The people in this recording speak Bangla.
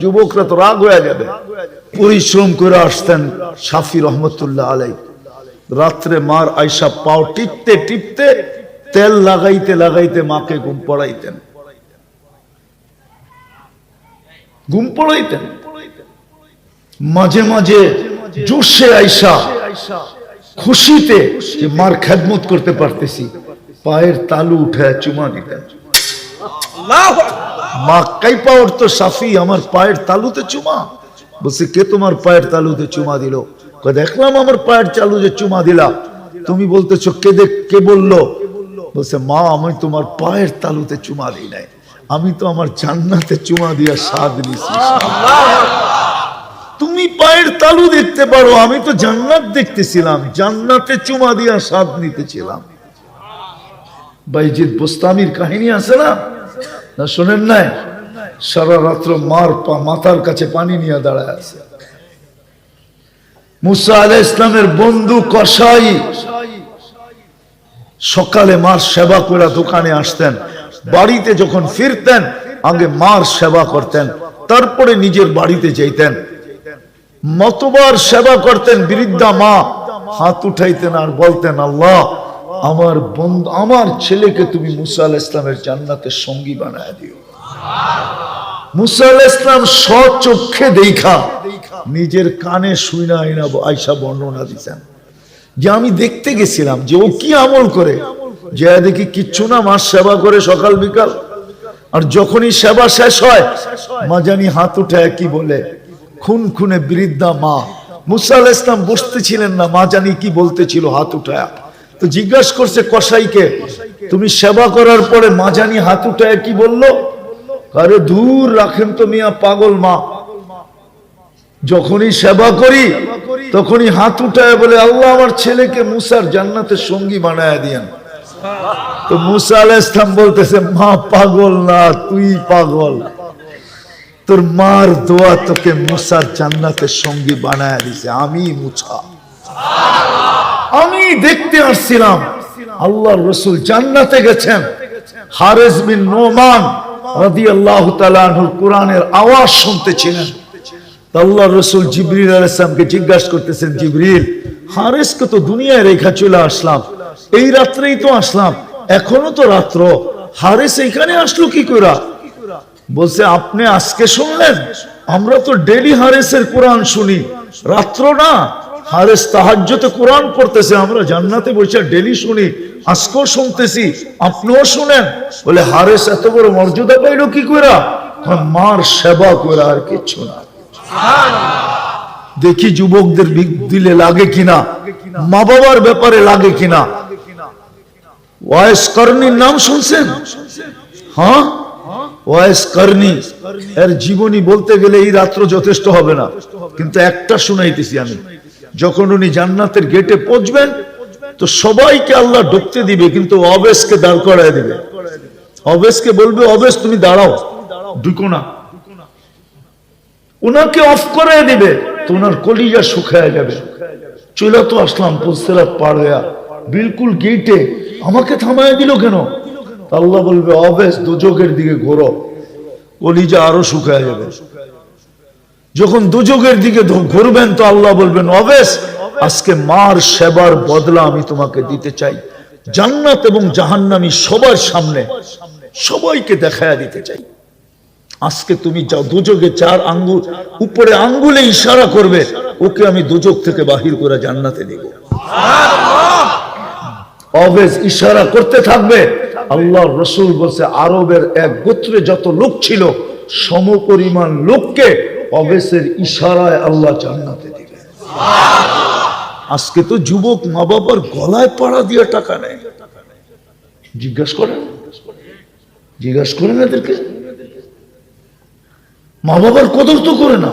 যুবকরা তো রাগ হয়ে যাবে। পরিশ্রম করে আসতেন শাফি রহমতুল্লাহ আলাই, রাত্রে মার আয়সা পাও টিপতে টিপতে তেল লাগাইতে লাগাইতে মাকে ঘুম পড়াইতেন, ঘুম পড়াইতেন। মাঝে মাঝে জোশে আয়সা খুশিতে যে মার খেদমত করতে পারতেছি, পায়ের তালু উঠায় চুমা দিতেন। মা কাইপা উঠতো, শাফি আমার পায়ের তালুতে চুমা। বলছে কে তোমার পায়ের তালুতে চুমা দিল? দেখলাম আমার পায়ের তালুতে চুমা দিলা। তুমি বলতেছো কে বললো? বলছে মা আমি তোমার পায়ের তালুতে চুমা দিই নাই, আমি তো আমার জান্নাতে চুমা দিয়া স্বাদ নিছি। তুমি পায়ের তালু দেখতে পারো, আমি তো জান্নাত দেখতেছিলাম, জান্নাতে চুমা দিয়া স্বাদ নিতেছিলাম। বাইজিদ বোস্তামির কাহিনী আছে না, না শোনেন নাই? সারা রাত্র মার মাথার কাছে পানি নিয়ে দাঁড়ায় আছে। মুসা আলাইহিস ইসলামের বন্ধু কসাই সকালে মার সেবা করে দোকানে আসতেন, বাড়িতে যখন ফিরতেন আগে মার সেবা করতেন, তারপরে নিজের বাড়িতে যেতেন। মতবার সেবা করতেন। বৃদ্ধা মা হাত উঠাইতেন আর বলতেন আল্লাহ আমার বন্ধু আমার ছেলেকে তুমি মুসা আলাইহিস ইসলামের জান্নাতের সঙ্গী বানায় দিও। মুসা আলাইহিস ইসলাম স্বচক্ষে দেখা নিজের কানে শুইনা আয়সা বর্ণনা দিতেন যে আমি দেখতে গেছিলাম যে ও কি আমল করে, যে দেখি কিচ্ছু না, মার সেবা করে সকাল বিকাল। আর যখনই সেবা শেষ হয় মা জানি হাত উঠায় কি বলে, খুন খুনে বৃদ্ধা মা। মুসা আলাইহিস ইসলাম বসতেছিলেন না, মা জানি কি বলতেছিল হাত উঠায়। তো জিজ্ঞাসা করছে কসাইকে, তুমি সেবা করার পরে মা জানি হাত উঠায় কি বললো? আরে দূর রাখেন তো মিয়া, পাগল মা। যখনই সেবা করি তখনই হাত উঠায় বলে আল্লাহ আমার ছেলেকে মুসার জান্নাতের সঙ্গী বানায় দিয়েন। তো মুসা আলাইহিস সালাম বলতেছে মা পাগল না, তুই পাগল। তোর মার দোয়া তোকে মুসার জান্নাতের সঙ্গী বানায় দিছে, আমি মুসা। আমি দেখতে আসছিলাম আল্লাহর রাসূল জান্নাতে গেছেন। হারিস বিন নোমান রাদিয়াল্লাহু তাআলা আনহু কোরআনের আওয়াজ শুনতেছিলেন। আল্লাহর রাসূল জিবরিল আলাইহিস সালামকে জিজ্ঞাসা করতেছেন, জিবরিল হারিসকে তো দুনিয়ায় রেখা চলে আসলাম, এই রাত্রেই তো আসলাম, এখনো তো রাত্র, হারিস এখানে আসলো কি করে? বলছে আপনি আজকে শুনলেন, আমরা তো ডেইলি হারিসের কোরআন শুনি, রাত্র না। হারিস তাহাজ্জুদে কোরআন পড়তেছে, আমরা জান্নাতে বসে ডেইলি শুনি, আজকেও শুনতেছি, আপনিও শুনেন। বলে হারিস এত বড় মর্যাদা পাইল কি করে? মার সেবা করে, আর কিছু না। দেখি যুবকদের দিলে লাগে কিনা, মা বাবার ব্যাপারে লাগে কিনা। ওয়াইস করনির নাম শুনছেন? হ্যাঁ, ওয়াইস করনি এর জীবনী বলতে গেলে এই রাত্র যথেষ্ট হবে না, কিন্তু একটা শুনাইতেছি আমি। যখন উনি জান্নাতের গেটে পৌঁছবেন তো সবাইকে আল্লাহ ঢুকতে দিবে, কিন্তু অবেশকে দাঁড় করায় দিবে। অবেশকে বলবে অবেশ তুমি দাঁড়াও, ঢুকো না। উনাকে অফ করে দিবে তো উনার কলিজা শুকায় যাবে। চলে তো আসলাম পুলসিরাত পার হইয়া, বিলকুল গেটে আমাকে থামায় দিল কেন? আল্লাহ বলবে অবেশ দুজকের দিকে ঘোরো, কলিজা আরো শুকায় যাবে। যখন দুজকের দিকে ঘুরবেন তো আল্লাহ বলবেন অবেশ আজকে মার সেবার বদলা আমি তোমাকে দিতে চাই, জান্নাত এবং জাহান্নামী সবার সামনে সবাইকে দেখায়া দিতে চাই। আজকে তুমি যাও দুজকে 4 আঙ্গুল উপরে আঙ্গুলে ইশারা করবে, ওকে আমি দুজক থেকে বাহির করে জান্নাতে দিব। অবেশ ইশারা করতে থাকবে। আল্লাহর রাসূল বলছে আরবের এক গোত্রে যত লোক ছিল সমপরিমাণ লোককে অবেশের ইশারায় আল্লাহ জান্নাতে দিবে। আজকে তো যুবক মা বাবার গলায় পাড়া দিয়ে টাকা নেয়। জিজ্ঞাসা করেন এদেরকে, মা বাবার কদর তো করে না।